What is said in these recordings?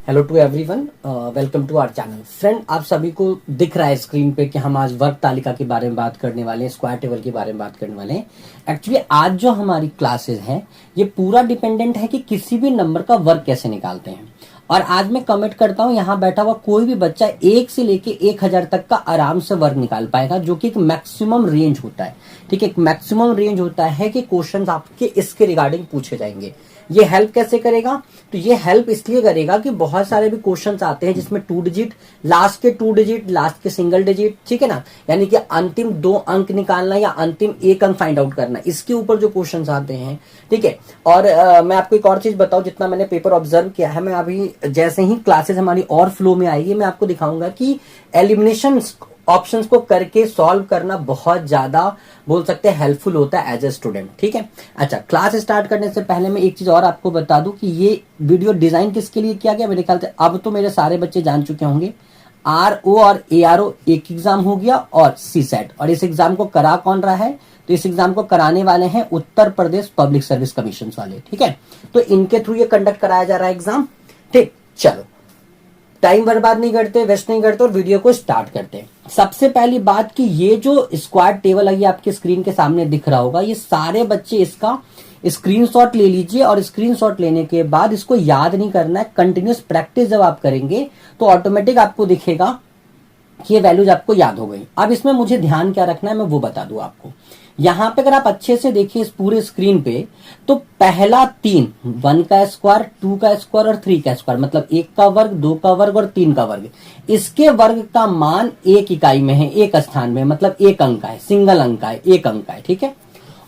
Hello to everyone, welcome to our channel. Friend, आप सभी को दिख रहा है स्क्रीन पे कि हम आज वर्ग तालिका के बारे में बात करने वाले हैं, स्क्वायर टेबल के बारे में बात करने वाले हैं। एक्चुअली आज जो हमारी क्लासेस हैं ये पूरा डिपेंडेंट है कि किसी भी नंबर का वर्ग कैसे निकालते हैं। और आज मैं कमेंट करता हूं, यहाँ बैठा हुआ कोई भी बच्चा 1 से लेके 1000 तक का आराम से वर्ग निकाल पाएगा, जो कि एक मैक्सिमम रेंज होता है। ठीक है, एक मैक्सिमम रेंज होता है कि क्वेश्चंस आपके इसके रिगार्डिंग पूछे जाएंगे। ये हेल्प कैसे करेगा? तो ये हेल्प इसलिए करेगा कि बहुत सारे भी क्वेश्चंस आते हैं जिसमें 2 डिजिट, लास्ट के 2 डिजिट, लास्ट के सिंगल डिजिट, ठीक है ना, यानी कि अंतिम 2 अंक निकालना या अंतिम 1 अंक फाइंड आउट करना, इसके ऊपर जो क्वेश्चंस आते हैं। ठीक है, और मैं आपको एक और चीज बताऊं, जितना मैंने पेपर ऑब्जर्व किया है, मैं अभी जैसे ही क्लासेस हमारी और फ्लो में आएगी मैं आपको दिखाऊंगा कि एलिमिनेशन ऑप्शंस को करके सॉल्व करना बहुत ज्यादा बोल सकते हैं हेल्पफुल होता है एज ए स्टूडेंट। ठीक है, अच्छा, क्लास स्टार्ट करने से पहले मैं एक चीज और आपको बता दूं कि ये वीडियो डिजाइन किसके लिए किया गया। मेरे ख्याल से अब तो मेरे सारे बच्चे जान चुके होंगे, RO और ARO एक एग्जाम हो गया और CSET, और इस एग्जाम को करा कौन रहा है? तो इस एग्जाम को कराने वाले हैं Uttar Pradesh public service commission वाले। ठीक है, तो इनके थ्रू ये कंडक्ट कराया जा रहा है एग्जाम। ठीक, चलो टाइम बर्बाद नहीं करते, वेस्ट नहीं करते और वीडियो को स्टार्ट करते हैं। सबसे पहली बात कि ये जो स्क्वायर टेबल है ये आपके स्क्रीन के सामने दिख रहा होगा, ये सारे बच्चे इसका स्क्रीनशॉट ले लीजिए, और स्क्रीनशॉट लेने के बाद इसको याद नहीं करना है। कंटिन्यूस प्रैक्टिस जब आप करेंगे तो ऑटोमेटिक आपको दिखेगा कि ये वैल्यूज आपको याद हो गई। अब इसमें मुझे ध्यान क्या रखना है मैं वो बता दूं आपको। यहां पे अगर आप अच्छे से देखिए इस पूरे स्क्रीन पे, तो पहला 3, 1 का स्क्वायर, 2 का स्क्वायर और 3 का स्क्वायर, मतलब 1 का वर्ग, 2 का वर्ग और 3 का वर्ग, इसके वर्ग का मान 1 इकाई में है, 1 स्थान में, मतलब 1 अंक का है, सिंगल अंक का है, 1 अंक का है। ठीक है,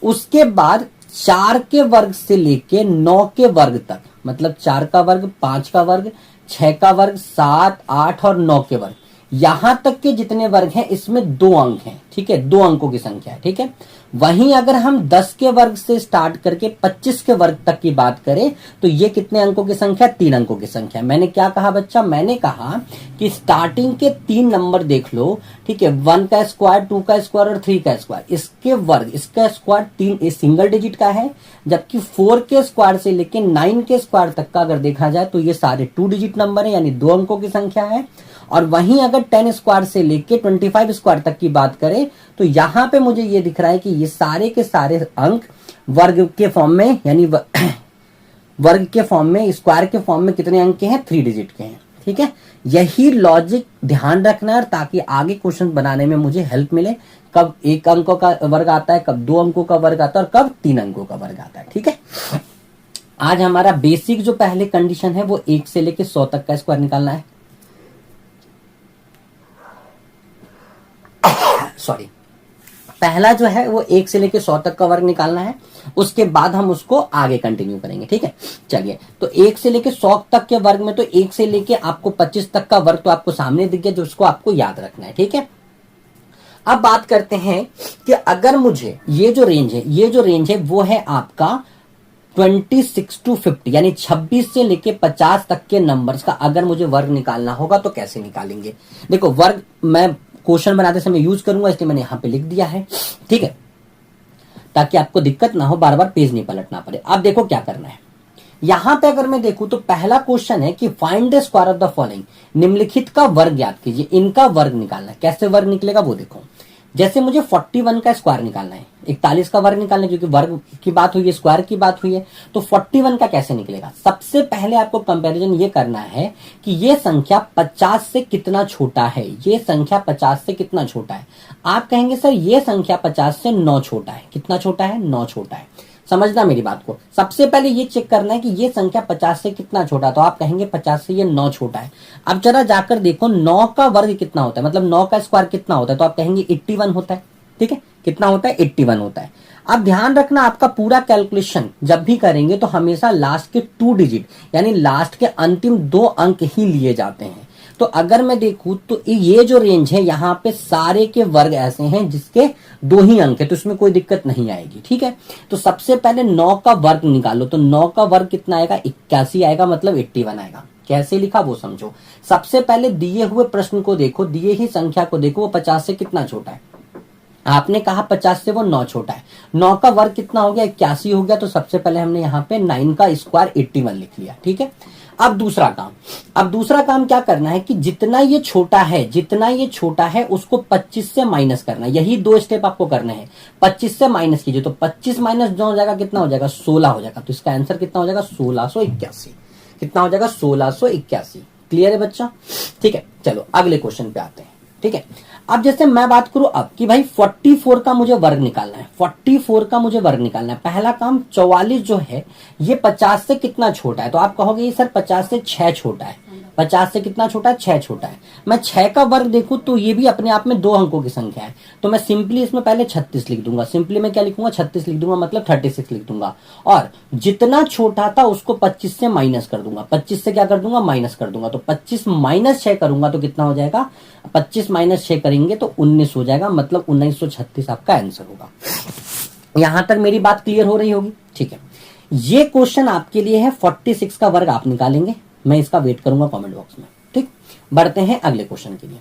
उसके बाद 4 के वर्ग से लेके 9 के वर्ग तक, मतलब 4 का वर्ग, 5 का वर्ग, 6 का वर्ग, 7, 8 और 9 के वर्ग, यहां तक के जितने वर्ग हैं इसमें 2 अंक हैं। ठीक है, 2 अंकों की संख्या है। ठीक है, वहीं अगर हम 10 के वर्ग से स्टार्ट करके 25 के वर्ग तक की बात करें तो ये कितने अंकों की संख्या? 3 अंकों की संख्या। मैंने क्या कहा बच्चा? मैंने कहा कि स्टार्टिंग के 3 नंबर देख लो। ठीक है, 1 का स्क्वायर, 2 का स्क्वायर और 3 का स्क्वायर, इसके वर्ग, इसका स्क्वायर 3 सिंगल डिजिट का है, जबकि 4 के स्क्वायर से लेके 9 के स्क्वायर तक का अगर देखा जाए तो ये सारे 2 डिजिट नंबर है, यानी 2 अंकों की संख्या है। और वहीं अगर 10 स्क्वायर से लेके 25 स्क्वायर तक की बात करें तो यहां पे मुझे ये दिख रहा है कि ये सारे के सारे अंक वर्ग के फॉर्म में, यानी वर्ग के फॉर्म में, स्क्वायर के फॉर्म में कितने अंक के हैं? 3 डिजिट के हैं। ठीक है, यही लॉजिक ध्यान रखना है ताकि आगे क्वेश्चन बनाने में मुझे हेल्प मिले। कब 1 अंकों का वर्ग आता है, कब 2 अंकों का वर्ग आता है और कब 3 अंकों का वर्ग आता है। ठीक है, आज हमारा बेसिक जो पहले कंडीशन है वो 1 से लेके 100 तक का स्क्वायर निकालना है। सॉरी, पहला जो है वो 1 से लेके 100 तक का वर्ग निकालना है, उसके बाद हम उसको आगे कंटिन्यू करेंगे। ठीक है, चलिए, तो 1 से लेके 100 तक के वर्ग में तो 1 से लेके आपको 25 तक का वर्ग तो आपको सामने दिख गया, जो उसको आपको याद रखना है। ठीक है, अब बात करते हैं कि अगर मुझे ये जो रेंज है वो है आपका 26 to 50, यानी 26 से लेके 50 तक के नंबर्स का अगर मुझे वर्ग निकालना होगा तो कैसे निकालेंगे? देखो, वर्ग मैं क्वेश्चन बनाते समय यूज करूंगा, इसलिए मैंने यहां पे लिख दिया है। ठीक है, ताकि आपको दिक्कत ना हो, बार बार पेज नहीं पलटना पड़े। अब देखो क्या करना है। यहां पे अगर मैं देखूं तो पहला क्वेश्चन है कि find the square of the following, निम्नलिखित का वर्ग ज्ञात कीजिए। इनका वर्ग निकालना है, कैसे वर्ग निकलेगा वो देखो। जैसे मुझे 41 का स्क्वायर निकालना है, 41 का वर्ग निकालना है, क्योंकि वर्ग की बात हुई है, स्क्वायर की बात हुई है, तो 41 का कैसे निकलेगा? सबसे पहले आपको कंपैरिजन ये करना है कि ये संख्या 50 से कितना छोटा है। ये संख्या 50 से कितना छोटा है? आप कहेंगे सर ये संख्या 50 से 9 छोटा है। कितना छोटा है? 9 छोटा है। समझना मेरी बात को, सबसे पहले ये चेक करना है कि ये संख्या 50 से कितना छोटा, तो आप कहेंगे 50 से ये 9 छोटा है। अब जरा जाकर देखो 9 का वर्ग कितना होता है, मतलब 9 का स्क्वायर कितना होता है, तो आप कहेंगे 81 होता है। ठीक है, कितना होता है? 81 होता है। अब ध्यान रखना, आपका पूरा कैलकुलेशन जब भी करेंगे तो हमेशा लास्ट के 2 डिजिट, यानी लास्ट के अंतिम 2 अंक ही लिए जाते हैं। तो अगर मैं देखूं तो ये जो रेंज है यहाँ पे सारे के वर्ग ऐसे हैं जिसके 2 ही अंक है, तो इसमें कोई दिक्कत नहीं आएगी। ठीक है, तो सबसे पहले 9 का वर्ग निकालो, तो 9 का वर्ग कितना आएगा? 81 आएगा, मतलब 81 आएगा। कैसे लिखा वो समझो। सबसे पहले दिए हुए प्रश्न को देखो, दिए ही संख्या को देखो, वो 50 से कितना छोटा है। आपने कहा 50 से वो 9 छोटा है। 9 का वर्ग कितना हो गया? 81 हो गया। तो सबसे पहले हमने यहाँ पे 9 का स्क्वायर 81 लिख लिया। ठीक है, अब दूसरा काम क्या करना है कि जितना ये छोटा है उसको 25 से माइनस करना है। यही 2 स्टेप आपको करने हैं। 25 से माइनस कीजिए तो 25 माइनस जो हो जाएगा कितना हो जाएगा 16 हो जाएगा। तो इसका आंसर कितना हो जाएगा 1681। कितना हो जाएगा 1681। क्लियर है बच्चा? ठीक है, चलो अगले क्वेश्चन पे आते हैं। ठीक है, अब जैसे मैं बात करूं अब कि भाई 44 का मुझे वर्ग निकालना है। 44 का मुझे वर्ग निकालना है। पहला काम 44 जो है ये 50 से कितना छोटा है? तो आप कहोगे ये सर 50 से 6 छोटा है। 50 से कितना छोटा है? 6 छोटा है। मैं 6 का वर्ग देखूं तो ये भी अपने आप में 2 अंकों की संख्या है। तो मैं सिंपली इसमें पहले 36 लिख दूंगा। सिंपली मैं क्या लिखूंगा? 36 लिख दूंगा, मतलब 36 लिख दूंगा। और जितना छोटा था उसको 25 से माइनस कर दूंगा। 25 से क्या कर दूंगा? माइनस कर दूंगा। तो 25 माइनस 6 करूंगा तो कितना हो जाएगा? 25 माइनस 6 करेंगे तो 19 हो जाएगा, मतलब 1936 आपका आंसर होगा। यहां तक मेरी बात क्लियर हो रही होगी? ठीक है, ये क्वेश्चन आपके लिए है। 46 का वर्ग आप निकालेंगे, मैं इसका वेट करूंगा कमेंट बॉक्स में। ठीक, बढ़ते हैं अगले क्वेश्चन के लिए।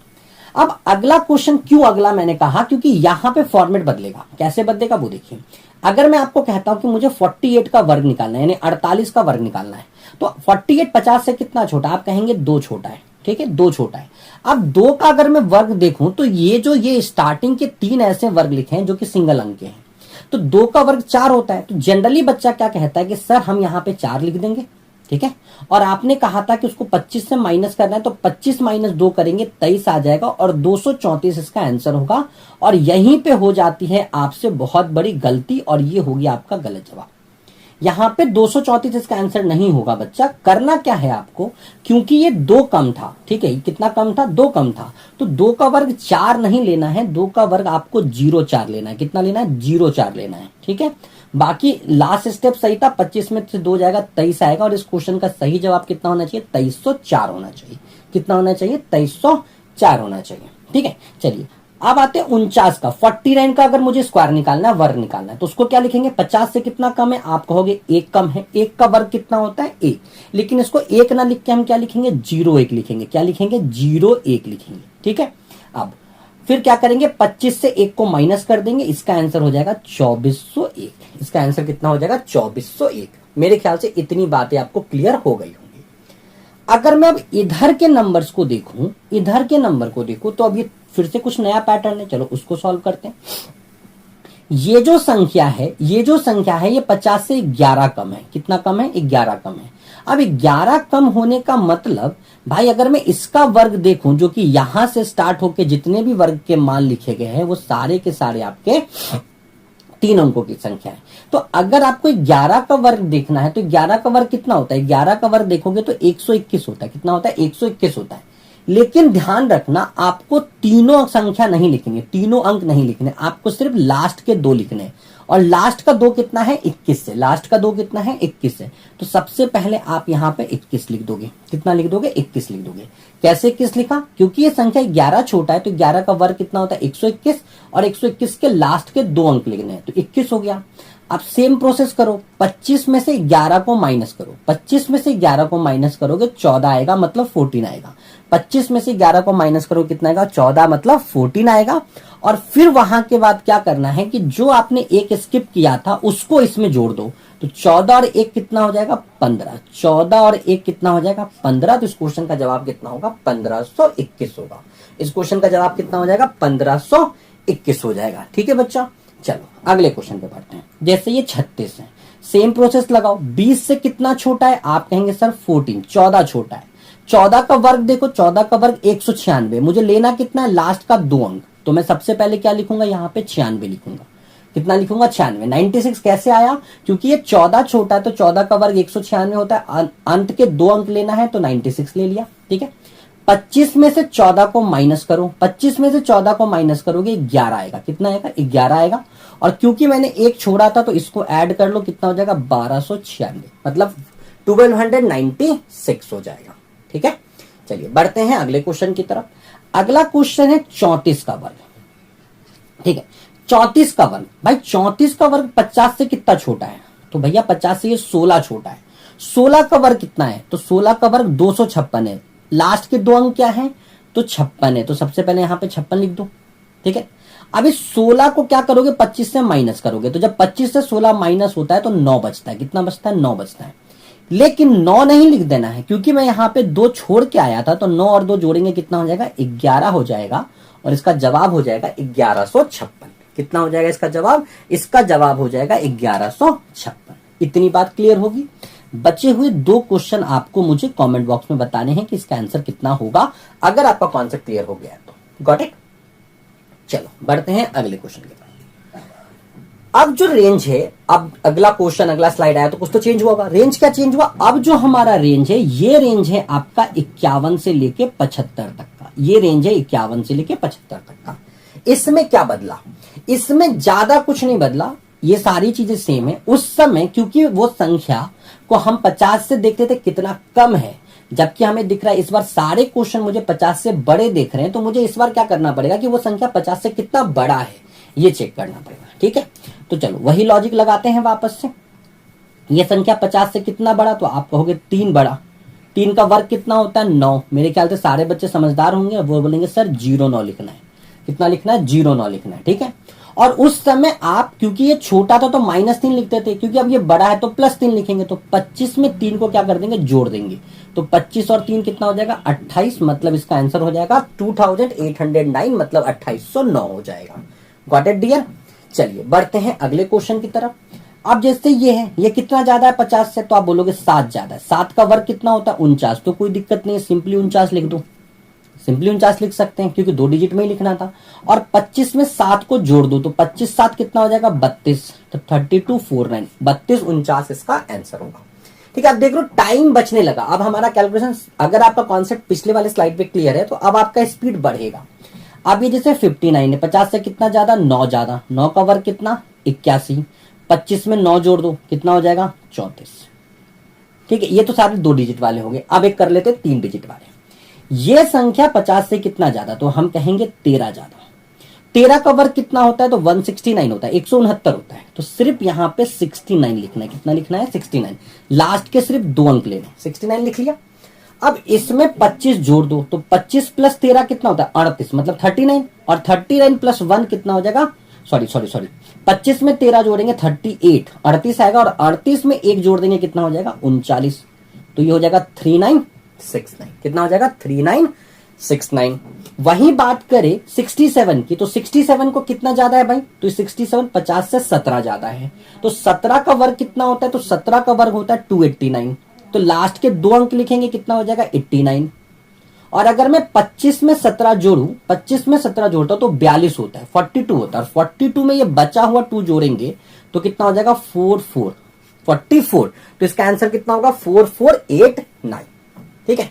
अब अगला क्वेश्चन क्यों अगला मैंने कहा? क्योंकि यहां पे फॉर्मेट बदलेगा। कैसे बदलेगा वो देखिए। अगर मैं आपको कहता हूं कि मुझे 48 का वर्ग निकालना है, यानी 48 का वर्ग निकालना है, तो 48 50 से कितना छोटा? आप कहेंगे 2 छोटा है। ठीक है, 2 छोटा है। अब 2 का अगर मैं वर्ग देखूं तो ये स्टार्टिंग के 3 ऐसे वर्ग लिखे हैं जो कि सिंगल अंक के हैं। तो 2 का वर्ग 4 होता है। तो जनरली बच्चा क्या कहता है कि सर हम यहां पे 4 लिख देंगे। ठीक है, और आपने कहा था कि उसको 25 से माइनस करना है, तो 25 माइनस 2 करेंगे 23 आ जाएगा और 234 इसका आंसर होगा। और यहीं पे हो जाती है आपसे बहुत बड़ी गलती और ये होगी आपका गलत जवाब। यहां पे 234 इसका आंसर नहीं होगा बच्चा। करना क्या है आपको, क्योंकि ये 2 कम था। ठीक है, कितना कम था? 2 कम था। तो 2 का वर्ग 4 नहीं लेना है, 2 का वर्ग आपको 0.4 लेना है। कितना लेना है? 0.4 लेना है। ठीक है, बाकी लास्ट स्टेप सही था। 25 में से 2 जाएगा 23 आएगा। और इस क्वेश्चन का सही जवाब कितना होना चाहिए? 2304 होना चाहिए। कितना होना चाहिए? 2304 होना चाहिए। ठीक है, चलिए अब आते हैं 49 का। 49 का अगर मुझे स्क्वायर निकालना है, वर्ग निकालना है, तो उसको क्या लिखेंगे? 50 से कितना कम है? आप कहोगे 1 कम है। 1 का वर्ग कितना होता है? 1। लेकिन इसको 1 ना लिख के हम क्या लिखेंगे? 0.1 लिखेंगे। क्या लिखेंगे? 0.1 लिखेंगे। ठीक है, अब फिर क्या करेंगे? 25 से 1 को माइनस कर देंगे। इसका आंसर हो जाएगा 2401। इसका आंसर कितना हो जाएगा? 2401। मेरे ख्याल से इतनी बातें आपको क्लियर हो गई होंगी। अगर मैं अब इधर के नंबर्स को देखूं, तो अब ये फिर से कुछ नया पैटर्न है। चलो उसको सॉल्व करते हैं। ये जो संख्या है ये 50 से 11 कम है। कितना कम है? 11 कम है। अब 11 कम होने का मतलब भाई अगर मैं इसका वर्ग देखूं, जो कि यहां से स्टार्ट होके जितने भी वर्ग के मान लिखे गए हैं वो सारे के सारे आपके 3 अंकों की संख्या है। तो अगर आपको 11 का वर्ग देखना है तो 11 का वर्ग कितना होता है? 11 का वर्ग देखोगे तो 121 होता है। कितना होता है? 121 होता है। लेकिन ध्यान रखना, आपको तीनों संख्या नहीं लिखनी है, तीनों अंक नहीं लिखने, आपको सिर्फ लास्ट के 2 लिखने हैं। और लास्ट का 2 कितना है? 21 से। लास्ट का 2 कितना है? 21 से। तो सबसे पहले आप यहां पे 21 लिख दोगे। कितना लिख दोगे? 21 लिख दोगे। कैसे 21 लिखा? क्योंकि ये संख्या 11 छोटा है, तो 11 का वर्ग कितना होता है? 121। और 121 के लास्ट के 2 अंक लिखने हैं, तो 21 हो गया। अब सेम प्रोसेस करो, 25 में से 11 को माइनस करो। 25 में से 11 को माइनस करोगे 14 आएगा, मतलब 14 आएगा। 25 में से 11 को माइनस करो, कितना आएगा? 14, मतलब 14 आएगा। और फिर वहां के बाद क्या करना है कि जो आपने एक स्किप किया था उसको इसमें जोड़ दो। तो 14 और 1 कितना हो जाएगा? 15। 14 और 1 कितना हो जाएगा? 15। तो इस क्वेश्चन का जवाब कितना होगा? 1521 होगा। इस क्वेश्चन का जवाब कितना हो जाएगा? 1521 हो जाएगा। ठीक है बच्चा, चलो अगले क्वेश्चन पे बढ़ते हैं। जैसे ये 36 है, सेम प्रोसेस लगाओ। 20 से कितना छोटा है? आप कहेंगे सर 14, 14 छोटा है। 14 का वर्ग देखो, 14 का वर्ग 196। मुझे लेना कितना है? लास्ट का 2 अंक। तो मैं सबसे पहले क्या लिखूंगा? यहाँ पे 96 लिखूंगा। कितना लिखूंगा? 96। 96 कैसे आया? क्योंकि ये 14 छोटा है, तो 14 का वर्ग 196 होता है। अंत के 2 अंक लेना है, तो 96 ले लिया। ठीक है, 25 में से 14 को माइनस करो। 25 में से 14 को माइनस करोगे 11 आएगा। कितना आएगा? 11 आएगा। और क्योंकि मैंने 1 छोड़ा था तो इसको ऐड कर लो, कितना हो जाएगा? 1296, मतलब 1296 हो जाएगा। ठीक है, चलिए बढ़ते हैं अगले क्वेश्चन की तरफ। अगला क्वेश्चन है 34 का वर्ग। ठीक है, 34 का वर्ग। भाई 34 का वर्ग 50 से कितना छोटा है? तो भैया 50 से ये 16 छोटा है। 16 का वर्ग कितना है? तो 16 का वर्ग 256 है। लास्ट के 2 अंक क्या है? तो 56 है। तो सबसे पहले यहां पे 56 लिख दो। ठीक है, अब इस 16 को क्या करोगे? 25 से माइनस करोगे। तो जब 25 से 16 माइनस होता है तो 9 बचता है। कितना बचता है? 9 बचता है। लेकिन 9 नहीं लिख देना है, क्योंकि मैं यहाँ पे 2 छोड़ के आया था, तो 9 और 2 जोड़ेंगे कितना हो जाएगा, 11 हो जाएगा, और इसका जवाब हो जाएगा 1156। कितना हो जाएगा इसका जवाब, इसका जवाब हो जाएगा 1156। इतनी बात क्लियर होगी। बचे हुए 2 क्वेश्चन आपको मुझे कमेंट बॉक्स में बताने हैं कि इसका आंसर कितना होगा, अगर आपका कॉन्सेप्ट क्लियर हो गया है तो। Got it. चलो बढ़ते हैं अगले क्वेश्चन के पास। अब जो रेंज है, अब अगला क्वेश्चन, अगला स्लाइड आया तो कुछ तो चेंज हुआ होगा। रेंज क्या चेंज हुआ, अब जो हमारा रेंज है, ये रेंज है आपका 51 से लेके 75 तक का। ये रेंज है 51 से लेके 75 तक का। इसमें क्या बदला, इसमें ज्यादा कुछ नहीं बदला, ये सारी चीजें सेम है। उस समय क्योंकि वो संख्या को हम 50 से देखते थे कितना कम है, जबकि हमें दिख रहा है इस बार सारे क्वेश्चन मुझे 50 से बड़े देख रहे हैं, तो मुझे इस बार क्या करना पड़ेगा कि वो संख्या 50 से कितना बड़ा है ये चेक करना पड़ेगा। ठीक है, तो चलो वही लॉजिक लगाते हैं वापस से। ये संख्या 50 से कितना बड़ा, तो आप कहोगे 3 बड़ा। 3 का वर्ग कितना होता है, 9। मेरे ख्याल से सारे बच्चे समझदार होंगे, वो बोलेंगे सर 09 लिखना है। कितना लिखना है, 09 लिखना है। ठीक है, और उस समय आप, क्योंकि ये छोटा था तो -3 लिखते थे, क्योंकि अब ये बड़ा है तो +3 लिखेंगे। तो 25 में 3 को क्या कर देंगे, जोड़ देंगे। तो 25 और 3 कितना हो जाएगा, 28। मतलब इसका आंसर हो जाएगा 2809, मतलब 2809 हो जाएगा। Got it dear. चलिए बढ़ते हैं अगले क्वेश्चन की तरफ। अब जैसे ये है, ये कितना ज्यादा है 50 से, तो आप बोलोगे 7 ज्यादा है। 7 का वर्ग कितना होता है, 49। तो कोई दिक्कत नहीं है, सिंपली 49 लिख दो। सिंपली 49 लिख सकते हैं, क्योंकि 2 डिजिट में ही लिखना था। और 25 में 7 को जोड़ दो, तो 25 7 कितना हो जाएगा, 32। तो 3249, 32 49 इसका आंसर होगा। ठीक है, अब देख लो टाइम बचने लगा। अब हमारा कैलकुलेशन, अगर आपका कॉन्सेप्ट पिछले वाले स्लाइड पे क्लियर है, तो अब आपका स्पीड बढ़ेगा। अब ये जैसे 59 है, 50 से कितना ज्यादा, 9 ज्यादा। 9 का वर्ग कितना, 81। 25 में 9 जोड़ दो, कितना हो जाएगा, 34। ठीक है, ये तो सारे 2 डिजिट वाले हो गए। अब एक कर लेते 3 डिजिट वाले। ये संख्या 50 से कितना ज्यादा, तो हम कहेंगे 13 ज्यादा। 13 का वर्ग कितना होता है, तो 169 होता है, 169 होता है। तो सिर्फ यहाँ पे 69 लिखना है। कितना लिखना है, 69। लास्ट के सिर्फ 2 अंक लेने, 69 लिख लिया। अब इसमें 25 जोड़ दो, तो 25 + 13 कितना होता है, 38, मतलब 39। और 39 + 1 कितना हो जाएगा, सॉरी 25 में 13 जोड़ेंगे 38, 38 आएगा। और 38 में 1 जोड़ देंगे, कितना हो जाएगा, 39। तो ये हो जाएगा 3969। कितना हो जाएगा, 3969। वही बात करें 67 की, तो 67 को कितना ज्यादा है भाई, तो 67 50 से 17 ज्यादा है। तो 17 का वर्ग कितना होता है, तो 17 का वर्ग होता है 289। तो लास्ट के 2 अंक लिखेंगे, कितना हो जाएगा, 89। और अगर मैं 25 में 17 जोड़ू, 25 में 17 जोड़ता हूं तो 42 होता है, 42 होता है। 42 में ये बचा हुआ 2 जोड़ेंगे तो कितना हो जाएगा, 44। तो इसका आंसर कितना होगा, 4489। ठीक है,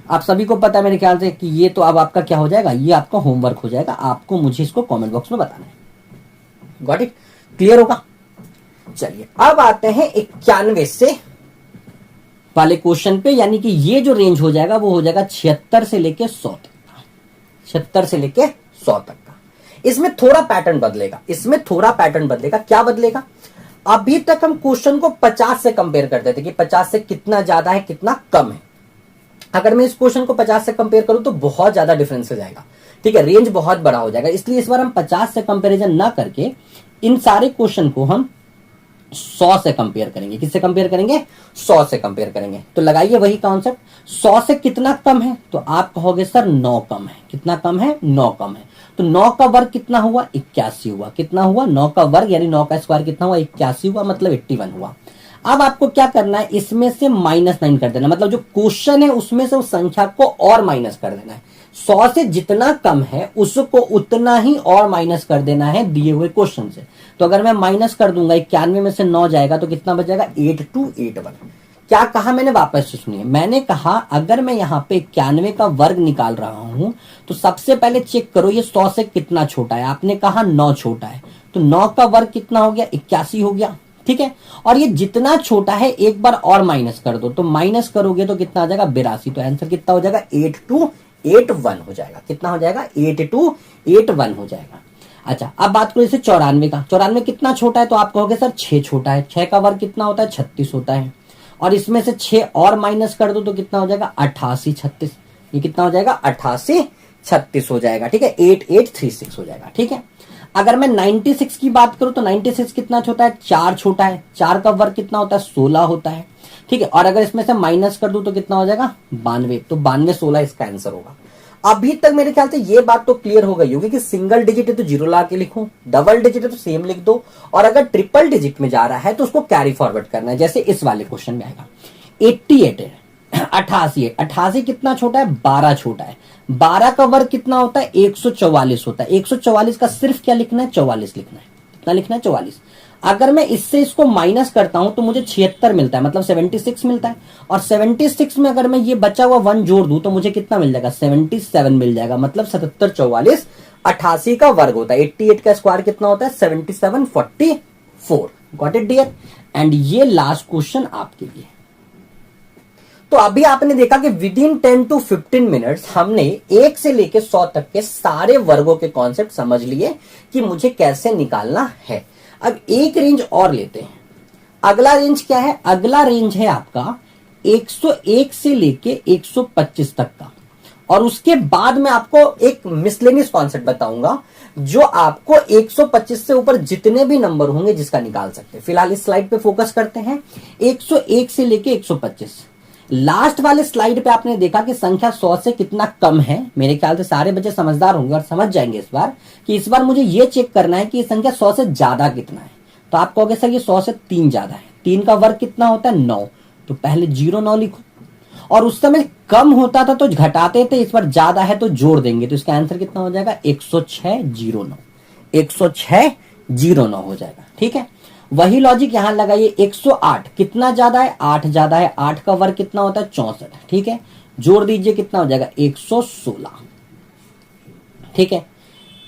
आप सभी को पता है मेरे ख्याल से कि ये तो अब आपका क्या हो जाएगा, ये आपका होमवर्क हो जाएगा। आपको मुझे इसको कमेंट बॉक्स में बताना है। गॉट इट, क्लियर होगा। चलिए अब आते हैं 91 से वाले क्वेश्चन पे, यानी कि ये जो रेंज हो जाएगा वो हो जाएगा 76 से लेके 100 तक का। 76 से लेके 100 तक का। इसमें थोड़ा पैटर्न बदलेगा। क्या बदलेगा, अभी तक हम क्वेश्चन को 50 से कंपेयर करते थे कि 50 से कितना ज्यादा है कितना कम है। अगर मैं इस क्वेश्चन को 50 से कंपेयर करूं तो बहुत ज्यादा डिफरेंस हो जाएगा। ठीक है, रेंज बहुत बड़ा हो जाएगा। इसलिए इस बार हम 50 से कंपेरिजन ना करके इन सारे क्वेश्चन को हम 100 से कंपेयर करेंगे। किससे कंपेयर करेंगे, 100 से कंपेयर करेंगे। तो लगाइए वही कॉन्सेप्ट, 100 से कितना कम है, तो आप कहोगे सर 9 कम है। कितना कम है, 9 कम है। तो 9 का वर्ग कितना हुआ, 81 हुआ। कितना हुआ, 9 का वर्ग यानी 9 का स्क्वायर कितना हुआ, 81 हुआ, मतलब 81 हुआ। अब आपको क्या करना है, इसमें से -9 कर देना, मतलब जो क्वेश्चन है उसमें से उस संख्या को और माइनस कर देना है। 100 से जितना कम है उसको उतना ही और माइनस कर देना है दिए हुए क्वेश्चन से। तो अगर मैं माइनस कर दूंगा, 91 में से 9 जाएगा तो कितना बचेगा, 8281। क्या कहा मैंने, वापस से सुनिए। मैंने कहा अगर मैं यहाँ पे 91 का वर्ग निकाल रहा हूं तो सबसे पहले चेक करो ये 100 से कितना छोटा है। आपने कहा 9 छोटा है, तो 9 का वर्ग कितना हो गया, 81 हो गया। ठीक है, और ये जितना छोटा है एक बार और माइनस कर दो, तो माइनस करोगे तो कितना आ जाएगा, 82। तो आंसर कितना हो जाएगा, 8281 हो जाएगा। कितना हो जाएगा, 8281 हो जाएगा। अच्छा, अब बात करो इसे 94 का। 94 कितना छोटा है, तो आप कहोगे सर 6 छोटा है। 6 का वर्ग कितना होता है, 36 होता है। और इसमें से 6 और माइनस कर दो तो कितना हो जाएगा, 88 36। ये कितना हो जाएगा, 88 36 हो जाएगा। ठीक है, 8836 हो जाएगा। ठीक है, अगर मैं 96 की बात करूं तो 96 कितना छोटा है, 4 छोटा है। 4 का वर्ग कितना होता है, 16 होता है। ठीक है। और अगर इसमें से माइनस कर दूं तो कितना हो जाएगा 92, तो 92 16 इसका आंसर होगा। अभी तक मेरे ख्याल से ये बात तो क्लियर हो गई होगी कि सिंगल डिजिट है तो जीरो ला के लिखो, डबल डिजिट है तो सेम लिख दो, और अगर ट्रिपल डिजिट में जा रहा है तो उसको कैरी फॉरवर्ड करना है। जैसे इस वाले क्वेश्चन में आएगा 88 है, 88 है, 88 कितना छोटा है 12 छोटा है, 12 का वर्ग कितना होता है 144 होता है। 144 का सिर्फ क्या लिखना है 44 लिखना है। कितना लिखना है 44। अगर मैं इससे इसको माइनस करता हूं तो मुझे 76 मिलता है, मतलब 76 मिलता है। और 76 में अगर मैं ये बचा हुआ 1 जोड़ दूं तो मुझे कितना मिल जाएगा 77 मिल जाएगा, मतलब 77 44 88 का वर्ग होता है। 88 का स्क्वायर कितना होता है 77 44। Got it dear. एंड ये लास्ट क्वेश्चन आपके लिए। तो अभी आपने देखा कि विद इन 10 to 15 मिनट्स हमने 1 से लेके 100 तक के सारे वर्गों के कॉन्सेप्ट समझ लिए कि मुझे कैसे निकालना है। अब एक रेंज और लेते हैं। अगला रेंज क्या है, अगला रेंज है आपका 101 से लेके 125 तक का। और उसके बाद मैं आपको एक मिसलेनियस कॉन्सेप्ट बताऊंगा जो आपको 125 से ऊपर जितने भी नंबर होंगे जिसका निकाल सकते हैं। फिलहाल इस स्लाइड पे फोकस करते हैं 101 से लेके 125। लास्ट वाले स्लाइड पे आपने देखा कि संख्या 100 से कितना कम है। मेरे ख्याल से सारे बच्चे समझदार होंगे और समझ जाएंगे इस बार कि इस बार मुझे ये चेक करना है कि ये संख्या 100 से ज्यादा कितना है। तो आप कहोगे सर ये 100 से 3 ज्यादा है, 3 का वर्ग कितना होता है 9, तो पहले 09 लिखो। और उस समय कम होता था तो घटाते थे, इस बार ज्यादा है तो जोड़ देंगे, तो इसका आंसर कितना हो जाएगा 10609। 10609 हो जाएगा। ठीक है, वही लॉजिक यहां लगाइए। 108 कितना ज्यादा है 8 ज्यादा है, 8 का वर्ग कितना होता है 64। ठीक है, जोड़ दीजिए कितना हो जाएगा 116। ठीक है,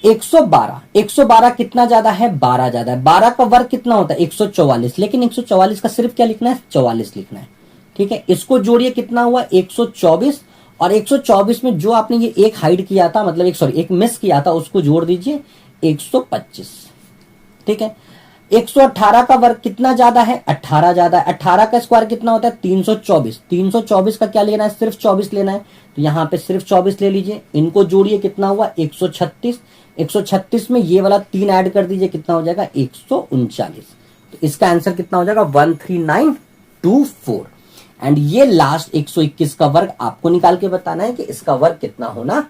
112 कितना ज्यादा है 12 ज्यादा है, 12 का वर्ग कितना होता है 144, लेकिन 144 का सिर्फ क्या लिखना है 44 लिखना है। ठीक है, इसको जोड़िए कितना हुआ 124, और 124 में जो आपने ये एक हाइड किया था, मतलब एक मिस किया था, उसको जोड़ दीजिए 125। ठीक है, 118 का वर्ग कितना ज्यादा है 18 ज्यादा है, 18 का स्क्वायर कितना होता है 324। 324 का क्या लेना है सिर्फ 24 लेना है, तो यहां पे सिर्फ 24 ले लीजिए। इनको जोड़िए कितना हुआ 136। 136 में ये वाला 3 ऐड कर दीजिए कितना हो जाएगा 139। तो इसका आंसर कितना हो जाएगा 13924। एंड ये लास्ट 121 का वर्ग आपको निकाल के बताना है कि इसका वर्ग कितना होना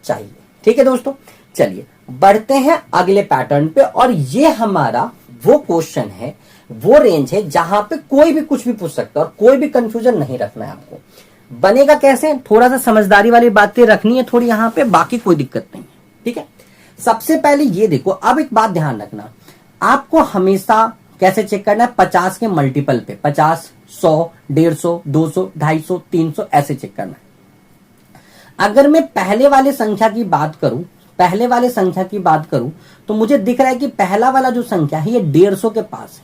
चाहिए। ठीक है दोस्तों, चलिए बढ़ते हैं अगले पैटर्न पे। और ये हमारा वो क्वेश्चन है, वो रेंज है जहां पे कोई भी कुछ भी पूछ सकता है और कोई भी कंफ्यूजन नहीं रखना है आपको। बनेगा कैसे, थोड़ा सा समझदारी वाली बातें रखनी है थोड़ी यहां पे, बाकी कोई दिक्कत नहीं है। ठीक है, सबसे पहले ये देखो, अब एक बात ध्यान रखना, आपको हमेशा कैसे चेक करना है 50 के मल्टीपल पे, 50, 100, 150, 200, 250, 300 ऐसे चेक करना है। अगर मैं पहले वाले संख्या की बात करूं, तो मुझे दिख रहा है कि पहला वाला जो संख्या है ये 150 के पास है।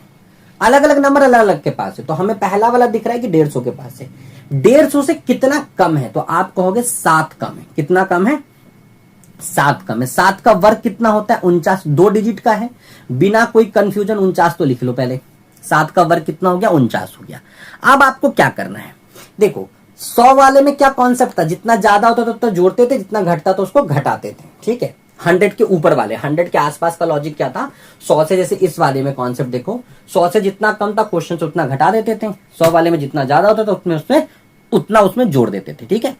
अलग अलग नंबर अलग अलग के पास है, तो हमें पहला वाला दिख रहा है कि 150 के पास है। 150 से कितना कम है, तो आप कहोगे 7 कम है। कितना कम है 7 कम है। 7 का वर्ग कितना होता है 49, 2 डिजिट का है, बिना कोई कंफ्यूजन 49 तो लिख लो पहले। 7 का वर्ग कितना हो गया 49 हो गया। अब आपको क्या करना है, देखो 100 वाले में क्या कॉन्सेप्ट था, जितना ज्यादा होता था उतना जोड़ते थे, जितना घटता था उसको घटाते थे। ठीक है, 100 के ऊपर वाले, 100 के आसपास का लॉजिक क्या था, 100 से जैसे इस वाले में कॉन्सेप्ट देखो, 100 से जितना कम था क्वेश्चन से उतना घटा देते थे, 100 वाले में जितना ज्यादा होता था उतना उसमें जोड़ देते थे। ठीक है,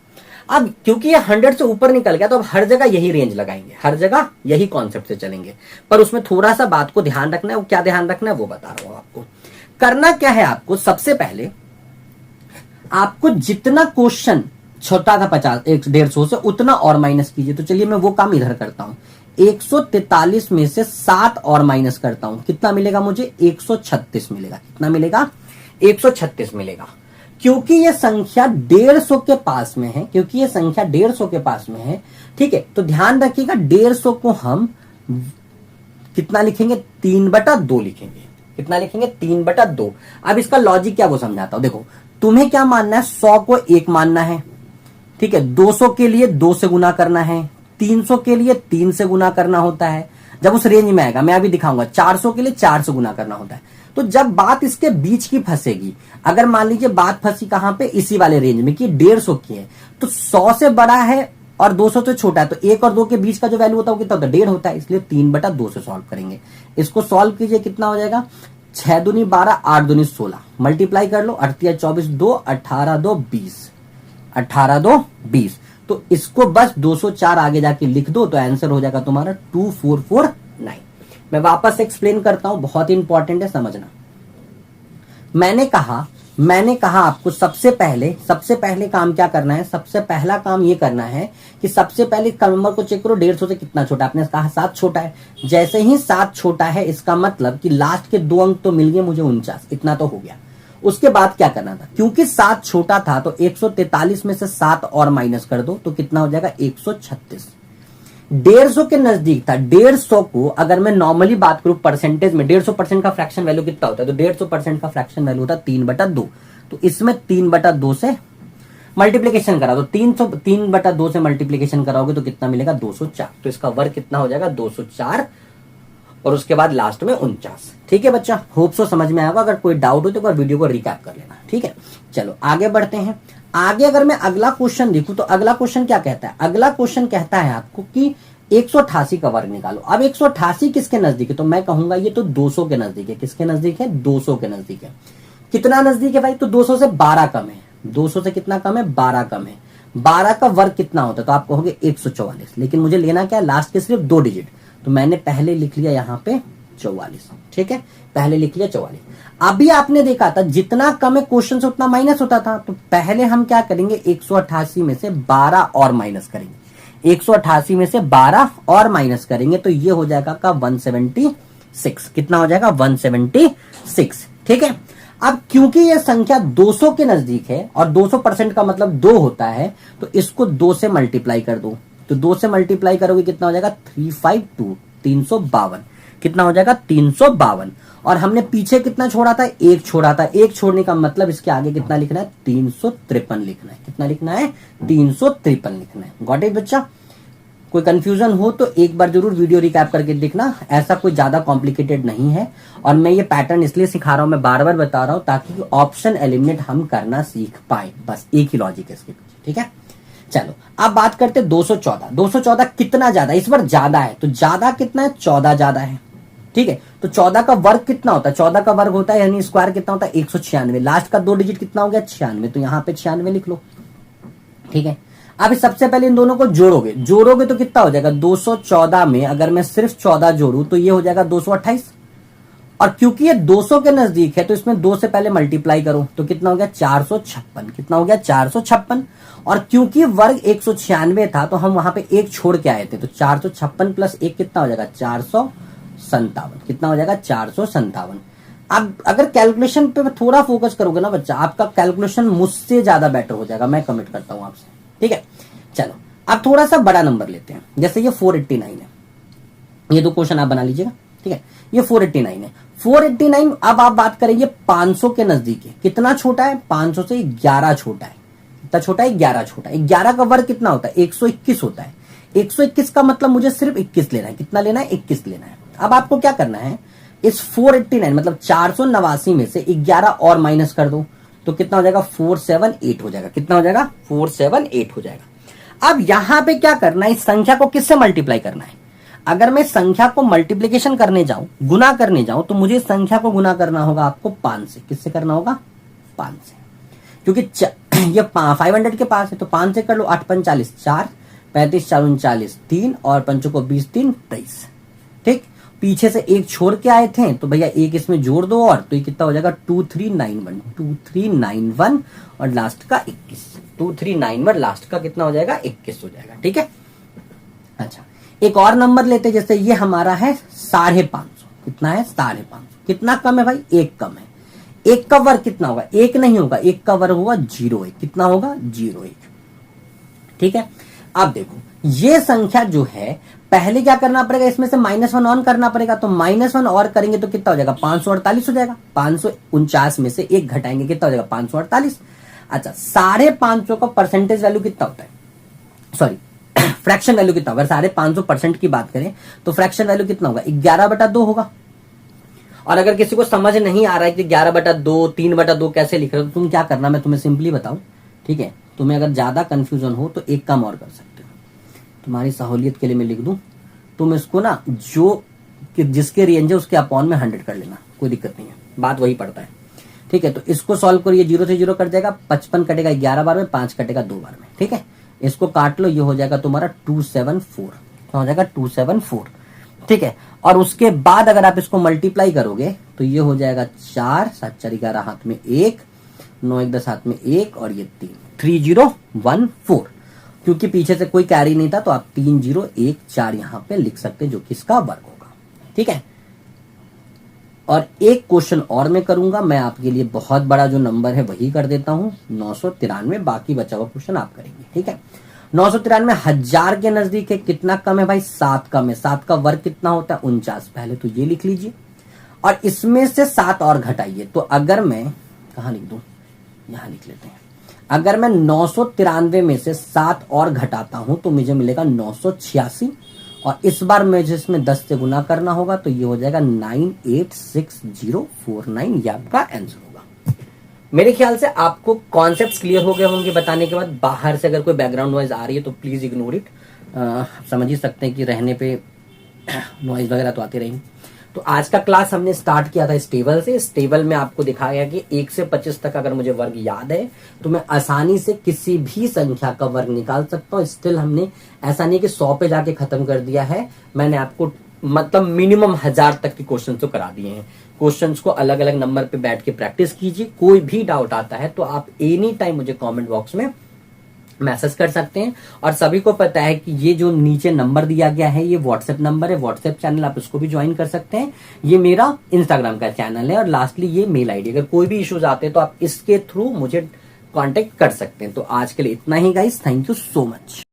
अब क्योंकि ये 100 से ऊपर निकल गया तो अब हर जगह यही रेंज लगाएंगे, हर जगह यही कॉन्सेप्ट से चलेंगे, पर उसमें थोड़ा सा बात को ध्यान रखना है। वो क्या ध्यान रखना है वो बता रहा हूं आपको। करना क्या है आपको, सबसे पहले आपको जितना क्वेश्चन छोटा था 50 150 से उतना और माइनस कीजिए। तो चलिए मैं वो काम इधर करता हूं, 143 में से 7 और माइनस करता हूं, कितना मिलेगा मुझे 136 मिलेगा। कितना मिलेगा 136 मिलेगा। क्योंकि ये संख्या 150 के पास में है, ठीक है, तो ध्यान रखिएगा 150 को हम कितना लिखेंगे 3/2 लिखेंगे। कितना लिखेंगे 3/2। अब इसका लॉजिक क्या वो समझाता हूं। देखो तुम्हें क्या मानना है, 100 को 1 मानना है, ठीक है, 200 के लिए 2 से गुना करना है, 300 के लिए 3 से गुना करना होता है, जब उस रेंज में आएगा मैं अभी दिखाऊंगा, 400 के लिए 4 से गुना करना होता है। तो जब बात इसके बीच की फंसेगी, अगर मान लीजिए बात फंसी कहां पे, इसी वाले रेंज में कि 150 की है, तो 100 से बड़ा है और 200 से छोटा है, तो 1 और 2 के बीच का जो वैल्यू होता है वो कितना होता है 1.5 होता है, इसलिए 3/2 से सॉल्व करेंगे। इसको सॉल्व कीजिए, कितना हो जाएगा 6 दूनी 12, 8 दूनी 16, मल्टीप्लाई कर लो, 38 24 2, 18 2 20, 18 2 20। तो इसको बस 204 आगे जाके लिख दो तो आंसर हो जाएगा तुम्हारा 2449। मैं वापस एक्सप्लेन करता हूं, बहुत इंपॉर्टेंट है समझना। मैंने कहा आपको सबसे पहले काम क्या करना है, सबसे पहला काम ये करना है कि सबसे पहले नंबर को चेक करो 150 से कितना छोटा है। आपने कहा 7 छोटा है, जैसे ही 7 छोटा है इसका मतलब कि लास्ट के 2 अंक तो मिल गए मुझे 49, इतना तो हो गया। उसके बाद क्या करना था, क्योंकि 7 छोटा था तो 143 में से 7 और माइनस कर दो तो कितना हो जाएगा 136। 150 के नजदीक था। 150 को अगर मैं नॉर्मली बात करूं परसेंटेज में, 150% का फ्रैक्शन वैल्यू कितना होता है, तो 150% का फ्रैक्शन वैल्यू होता है 3/2। तो इसमें 3/2 से मल्टीप्लीकेशन करा, तो 3/2 से मल्टीप्लीकेशन कराओगे तो कितना मिलेगा 204। तो इसका वर्ग कितना हो जाएगा 204 और उसके बाद लास्ट में 49। ठीक है बच्चा, होप सो समझ में आएगा। अगर कोई डाउट हो तो एक बार वीडियो को रिकैप कर लेना। ठीक है, चलो आगे बढ़ते हैं। आगे अगर मैं अगला क्वेश्चन देखूं तो अगला क्वेश्चन क्या कहता है, अगला क्वेश्चन कहता है आपको कि 188 का वर्ग निकालो। अब 188 किसके नजदीक है, तो मैं कहूंगा ये तो 200 के नजदीक है। किसके नजदीक है, 200 के नजदीक है। कितना नजदीक है भाई, तो 200 से 12 कम है। 200 से कितना कम है, 12 कम है। 12 का वर्ग कितना होता है, तो आप कहोगे 144। लेकिन मुझे लेना क्या है, लास्ट के सिर्फ 2 डिजिट, तो मैंने पहले लिख लिया यहाँ पे 44। ठीक है, पहले लिख लिया 44। अभी आपने देखा था जितना कम है क्वेश्चन से उतना माइनस होता था, तो पहले हम क्या करेंगे 188 में से 12 और माइनस करेंगे। 188 में से 12 और माइनस करेंगे तो ये हो जाएगा का 176। कितना हो जाएगा 176। ठीक है, अब क्योंकि ये संख्या 200 के नजदीक है और 200% का मतलब 2 होता है, तो इसको 2 से मल्टीप्लाई कर दो। तो 2 से मल्टीप्लाई करोगे कितना हो जाएगा 352, 352। कितना हो जाएगा 352। और हमने पीछे कितना छोड़ा था, 1 छोड़ा था। 1 छोड़ने का मतलब इसके आगे कितना लिखना है 353 लिखना है। कितना लिखना है 353 लिखना है। गॉट इट बच्चा, कोई कंफ्यूजन हो तो एक बार जरूर वीडियो रिकैप करके देखना, ऐसा कोई ज्यादा कॉम्प्लिकेटेड नहीं है। और मैं ये पैटर्न इसलिए सिखा रहा हूं, मैं बार बार बता रहा हूं ताकि ऑप्शन एलिमिनेट हम करना सीख पाए, बस एक ही लॉजिक है इसके पीछे। ठीक है, चलो अब बात करते 214। 214 कितना ज्यादा, इस बार ज्यादा है, तो ज्यादा कितना है 14 ज्यादा है। ठीक है, तो 14 का वर्ग कितना होता है, 14 का वर्ग होता है यानी स्क्वायर कितना होता है 196। लास्ट का 2 डिजिट कितना हो गया 96, तो यहां पे 96 लिख लो। ठीक है, अब सबसे पहले इन दोनों को जोड़ोगे तो कितना हो जाएगा 214 में अगर मैं सिर्फ 14 जोड़ू तो ये हो जाएगा 228। और क्योंकि ये 200 के नजदीक है तो इसमें 2 से पहले मल्टीप्लाई करो तो कितना हो गया 456। कितना हो गया 456। और क्योंकि वर्ग 196 था तो हम वहां पे 1 छोड़ के आए थे, तो 456 प्लस 1 कितना हो जाएगा 457। कितना हो जाएगा 457। अब अगर कैलकुलेशन पे थोड़ा फोकस करोगे ना बच्चा, आपका कैलकुलेशन मुझसे ज्यादा बेटर हो जाएगा, मैं कमिट करता हूं आपसे। ठीक है, चलो अब थोड़ा सा बड़ा नंबर लेते हैं, जैसे ये 489 है। ये 2 क्वेश्चन आप बना लीजिएगा। ठीक है, ये 489 है। 489 अब आप बात करेंगे 500 के नजदीक है। कितना छोटा है, 500 से 11 छोटा है। कितना छोटा है 11 छोटा है। 11 का वर्ग कितना होता है 121 होता है। 121 का मतलब मुझे सिर्फ 21 लेना है। कितना लेना है 21 लेना है। अब आपको क्या करना है, इस 489 मतलब 489 में से 11 और माइनस कर दो तो कितना हो जाएगा 478 हो जाएगा। कितना हो जाएगा 478 हो जाएगा। अब यहां पे क्या करना है, इस संख्या को किससे मल्टीप्लाई करना है। अगर मैं संख्या को मल्टीप्लीकेशन करने जाऊं, गुना करने जाऊं, तो मुझे संख्या को गुना करना होगा आपको 5 से। किससे करना होगा 5 से, क्योंकि ये 500 के पास है तो 5 से कर लो। 8 5 40, 4 35 4 39, 3 और 5 को 20 3 23। ठीक, पीछे से 1 छोड़ के आए थे तो भैया 1 इसमें जोड़ दो और तो ये कितना हो जाएगा 2391। 2391 और लास्ट का 21। 2391 लास्ट का कितना हो जाएगा 21 हो जाएगा। ठीक है, अच्छा एक और नंबर लेते, जैसे ये हमारा है 550। कितना है 550। कितना कम है भाई 1 कम है। 1 का वर्ग कितना होगा, 1 नहीं होगा, 1 का वर्ग होगा 01। कितना होगा 01। ठीक है, अब देखो ये संख्या जो है पहले क्या करना पड़ेगा, इसमें से -1 ऑन करना पड़ेगा, तो -1 और करेंगे तो कितना हो जाएगा 548 हो जाएगा। 549 में से 1 घटाएंगे कितना हो जाएगा 548। अच्छा 550 का परसेंटेज वैल्यू कितना होता है, सॉरी फ्रैक्शन वैल्यू कितना होगा। 550% की बात करें तो फ्रैक्शन वैल्यू कितना होगा 11/2 होगा। और अगर किसी को समझ नहीं आ रहा है कि 11/2 3/2 कैसे लिख रहे हो, तो तुम क्या करना मैं तुम्हें सिंपली बताऊं। ठीक है, तुम्हें अगर ज्यादा कंफ्यूजन हो तो एक काम और कर सकते हो, तुम्हारी सहूलियत के लिए मैं लिख दूं, तुम इसको ना जो कि जिसके रेंज है उसके अपॉन में 100 कर लेना, कोई दिक्कत नहीं है। बात वही पड़ता है। ठीक है, तो इसको सॉल्व करिए, 0 से 0 कट जाएगा, 55 कटेगा 11 बार में, 5 कटेगा 2 बार में। ठीक है, इसको काट लो, ये हो जाएगा तुम्हारा 274, हो जाएगा 274। ठीक है, और उसके बाद अगर आप इसको मल्टीप्लाई करोगे तो ये हो जाएगा 4, 7 4 11 हाथ में 1, 9 1 10 हाथ में 1 और ये 3, 3014। क्योंकि पीछे से कोई कैरी नहीं था तो आप 3014 यहां पे लिख सकते हैं, जो कि इसका वर्ग होगा। ठीक है, और एक क्वेश्चन और मैं करूंगा, मैं आपके लिए बहुत बड़ा जो नंबर है वही कर देता हूं, 993, बाकी बचा हुआ क्वेश्चन आप करेंगे। ठीक है, 993 1000 के नजदीक है, कितना कम है भाई, 7 कम है। 7 का वर्ग कितना होता है, 49। पहले तो ये लिख लीजिए और इसमें से 7 और घटाइए। तो अगर मैं कहां लिख दूं, यहां लिख लेते हैं। अगर मैं 993 में से 7 और घटाता हूं तो मुझे मिलेगा 986, और इस बार मुझे इसमें 10 से गुना करना होगा, तो ये हो जाएगा 986049, ये आपका आंसर होगा। मेरे ख्याल से आपको कॉन्सेप्ट्स क्लियर हो गए होंगे बताने के बाद। बाहर से अगर कोई बैकग्राउंड नॉइज आ रही है तो प्लीज इग्नोर इट। समझ ही सकते हैं कि रहने पे नॉइज वगैरह तो आती रहेंगी। तो आज का क्लास हमने स्टार्ट किया था इस टेबल से। इस टेबल में आपको दिखाया कि 1 से 25 तक अगर मुझे वर्ग याद है तो मैं आसानी से किसी भी संख्या का वर्ग निकाल सकता हूँ। स्टिल हमने ऐसा नहीं कि 100 पे जाके खत्म कर दिया है, मैंने आपको मतलब मिनिमम 1000 तक के क्वेश्चन तो करा दिए हैं। क्वेश्चंस को अलग अलग नंबर पे बैठ के प्रैक्टिस कीजिए। कोई भी डाउट आता है तो आप एनी टाइम मुझे कमेंट बॉक्स में मैसेज कर सकते हैं। और सभी को पता है कि ये जो नीचे नंबर दिया गया है ये व्हाट्सएप नंबर है, व्हाट्सएप चैनल आप इसको भी ज्वाइन कर सकते हैं। ये मेरा इंस्टाग्राम का चैनल है, और लास्टली ये मेल आईडी। अगर कोई भी इश्यूज आते हैं तो आप इसके थ्रू मुझे कांटेक्ट कर सकते हैं। तो आज के लिए इतना ही guys, thank you so much.